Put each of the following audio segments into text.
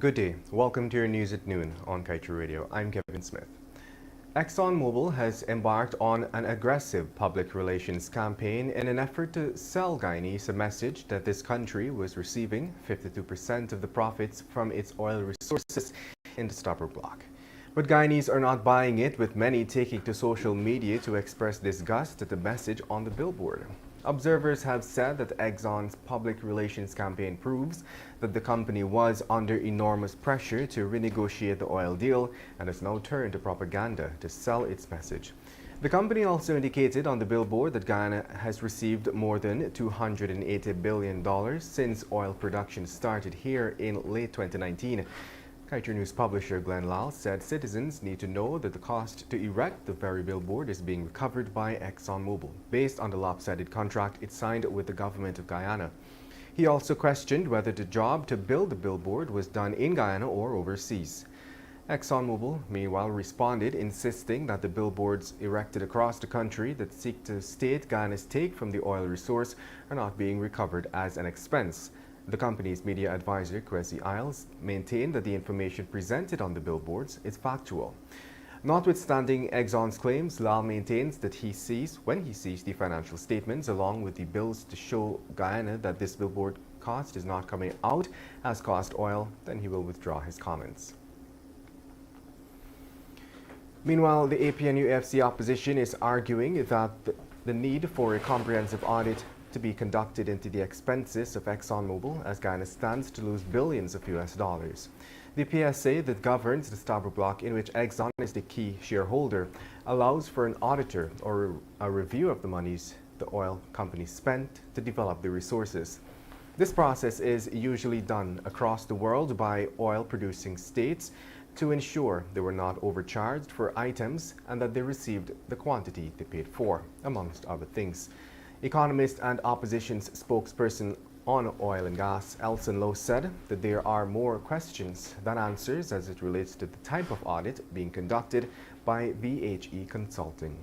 Good day. Welcome to your news at noon on Kaieteur Radio. I'm Kevin Smith. ExxonMobil has embarked on an aggressive public relations campaign in an effort to sell Guyanese a message that this country was receiving 52% of the profits from its oil resources in the Stabroek Block. But Guyanese are not buying it, with many taking to social media to express disgust at the message on the billboard. Observers have said that Exxon's public relations campaign proves that the company was under enormous pressure to renegotiate the oil deal and has now turned to propaganda to sell its message. The company also indicated on the billboard that Guyana has received more than $280 billion since oil production started here in late 2019. Kaieteur News publisher Glenn Lal said citizens need to know that the cost to erect the very billboard is being recovered by ExxonMobil, based on the lopsided contract it signed with the government of Guyana. He also questioned whether the job to build the billboard was done in Guyana or overseas. ExxonMobil, meanwhile, responded, insisting that the billboards erected across the country that seek to state Guyana's take from the oil resource are not being recovered as an expense. The company's media advisor, Kwesi Isles, maintained that the information presented on the billboards is factual. Notwithstanding Exxon's claims, Lal maintains that when he sees the financial statements along with the bills to show Guyana that this billboard cost is not coming out as cost oil, then he will withdraw his comments. Meanwhile, the APNU-FC opposition is arguing that the need for a comprehensive audit to be conducted into the expenses of ExxonMobil as Guyana stands to lose billions of US dollars. The PSA that governs the Stabroek Block, in which Exxon is the key shareholder, allows for an auditor or a review of the monies the oil company spent to develop the resources. This process is usually done across the world by oil-producing states to ensure they were not overcharged for items and that they received the quantity they paid for, amongst other things. Economist and opposition's spokesperson on oil and gas, Elson Lowe, said that there are more questions than answers as it relates to the type of audit being conducted by VHE Consulting.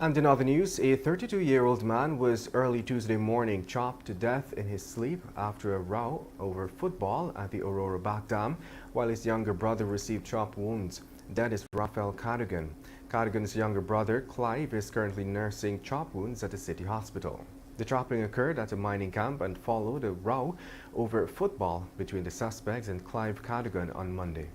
And in other news, a 32-year-old man was early Tuesday morning chopped to death in his sleep after a row over football at the Aurora Back Dam, while his younger brother received chop wounds. Dead is Raphael Cadogan. Cadogan's younger brother, Clive, is currently nursing chop wounds at the city hospital. The chopping occurred at a mining camp and followed a row over football between the suspects and Clive Cadogan on Monday.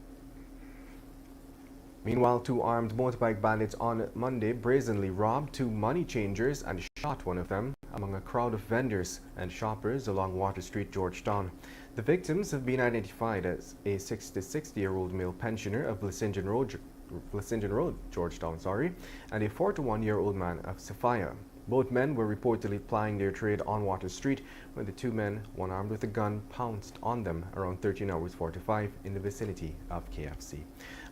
Meanwhile, two armed motorbike bandits on Monday brazenly robbed two money changers and shot one of them among a crowd of vendors and shoppers along Water Street, Georgetown. The victims have been identified as a 66-year-old male pensioner of Blessingen Road, Georgetown, and a 41-year-old man of Sophia. Both men were reportedly plying their trade on Water Street when the two men, one armed with a gun, pounced on them around 13:45 in the vicinity of KFC.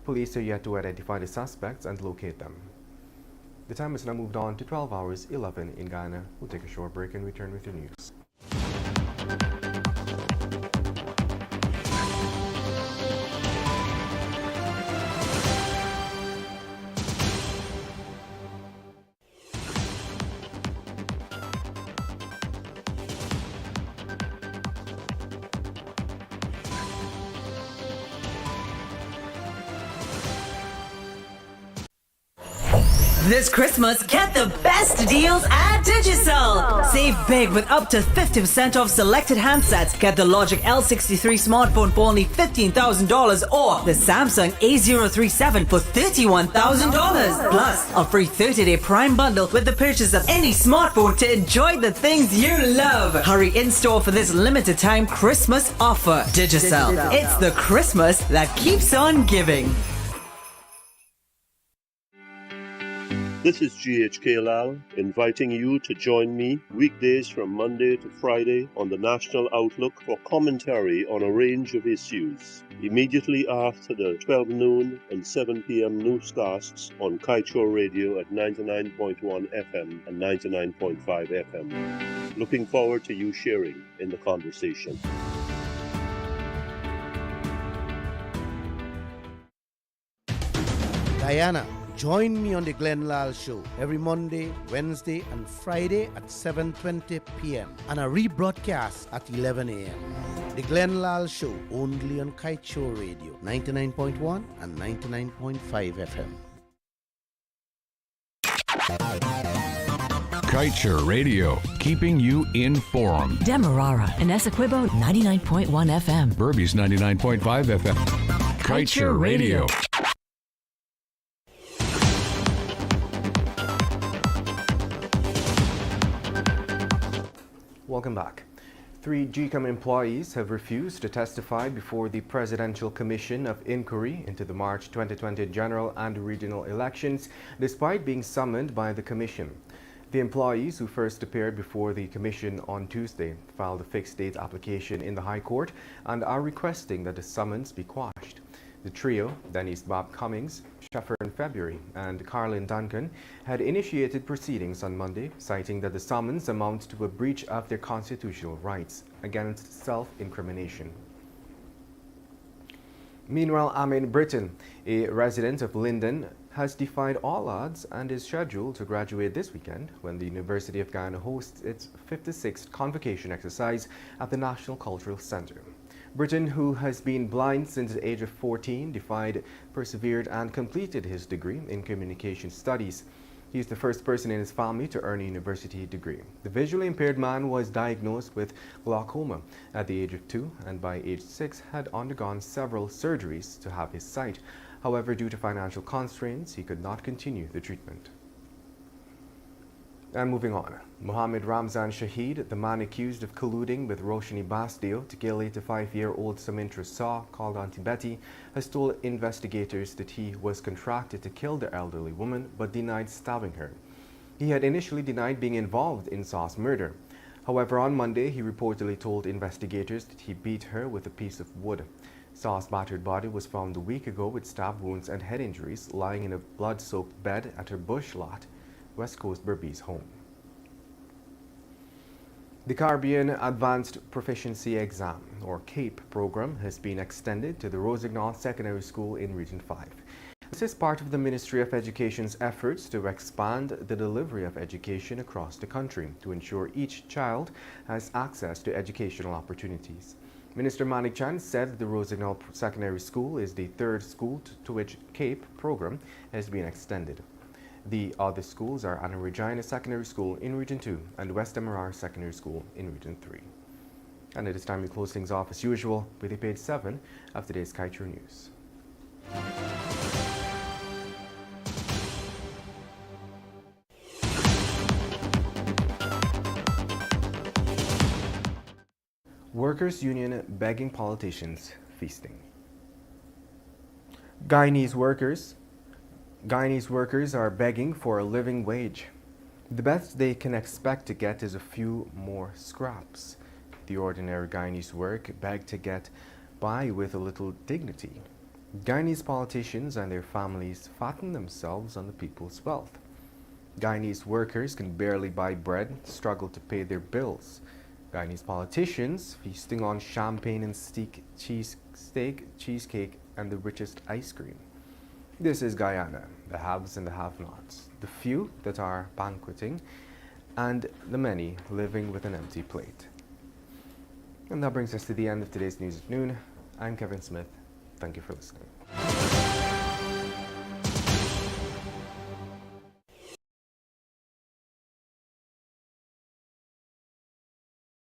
Police are yet to identify the suspects and locate them. The time has now moved on to 12 hours 11 in Ghana. We'll take a short break and return with your news. This Christmas, get the best deals at Digicel. Save big with up to 50% off selected handsets. Get the Logic L63 smartphone for only $15,000 or the Samsung A037 for $31,000. Plus, a free 30-day Prime bundle with the purchase of any smartphone to enjoy the things you love. Hurry in store for this limited time Christmas offer. Digicel. It's the Christmas that keeps on giving. This is GHK Lal inviting you to join me weekdays from Monday to Friday on the National Outlook for commentary on a range of issues. Immediately after the 12 noon and 7 p.m. newscasts on Kaieteur Radio at 99.1 FM and 99.5 FM. Looking forward to you sharing in the conversation. Diana, join me on the Glenn Lal Show every Monday, Wednesday, and Friday at 7:20 p.m. and a rebroadcast at 11 a.m. The Glenn Lal Show, only on Kaieteur Radio, 99.1 and 99.5 FM. Kaieteur Radio, keeping you informed. Demerara and Essequibo 99.1 FM. Burbies 99.5 FM. Kaieteur Radio. Welcome back. 3 GCOM employees have refused to testify before the Presidential Commission of Inquiry into the March 2020 general and regional elections, despite being summoned by the Commission. The employees who first appeared before the Commission on Tuesday filed a fixed date application in the High Court and are requesting that the summons be quashed. The trio, Denise Bob Cummings, Sheffer February, and Carlin Duncan, had initiated proceedings on Monday, citing that the summons amounts to a breach of their constitutional rights against self-incrimination. Meanwhile, Amin Britton, a resident of Linden, has defied all odds and is scheduled to graduate this weekend when the University of Ghana hosts its 56th convocation exercise at the National Cultural Center. Britton, who has been blind since the age of 14, defied, persevered, and completed his degree in communication studies. He is the first person in his family to earn a university degree. The visually impaired man was diagnosed with glaucoma at the age of 2 and by age 6 had undergone several surgeries to have his sight. However, due to financial constraints, he could not continue the treatment. And moving on, Mohammed Ramzan Shahid, the man accused of colluding with Roshni Basdio to kill 85-year-old Samintra Saw, called Auntie Betty, has told investigators that he was contracted to kill the elderly woman but denied stabbing her. He had initially denied being involved in Saw's murder. However, on Monday, he reportedly told investigators that he beat her with a piece of wood. Saw's battered body was found a week ago with stab wounds and head injuries, lying in a blood-soaked bed at her bush lot, West Coast Berbice home. The Caribbean Advanced Proficiency Exam, or CAPE program, has been extended to the Rossignol Secondary School in Region 5. This is part of the Ministry of Education's efforts to expand the delivery of education across the country to ensure each child has access to educational opportunities. Minister Manik Chan said the Rossignol Secondary School is the third school to which CAPE program has been extended. The other schools are Anna Regina Secondary School in Region 2 and West Demerara Secondary School in Region 3. And it is time we close things off as usual with the page 7 of today's Kaieteur News. Workers' Union begging politicians feasting. Guyanese workers are begging for a living wage. The best they can expect to get is a few more scraps. The ordinary Guyanese work beg to get by with a little dignity. Guyanese politicians and their families fatten themselves on the people's wealth. Guyanese workers can barely buy bread, struggle to pay their bills. Guyanese politicians feasting on champagne and cheesecake, and the richest ice cream. This is Guyana, the haves and the have-nots, the few that are banqueting, and the many living with an empty plate. And that brings us to the end of today's News at Noon. I'm Kevin Smith. Thank you for listening.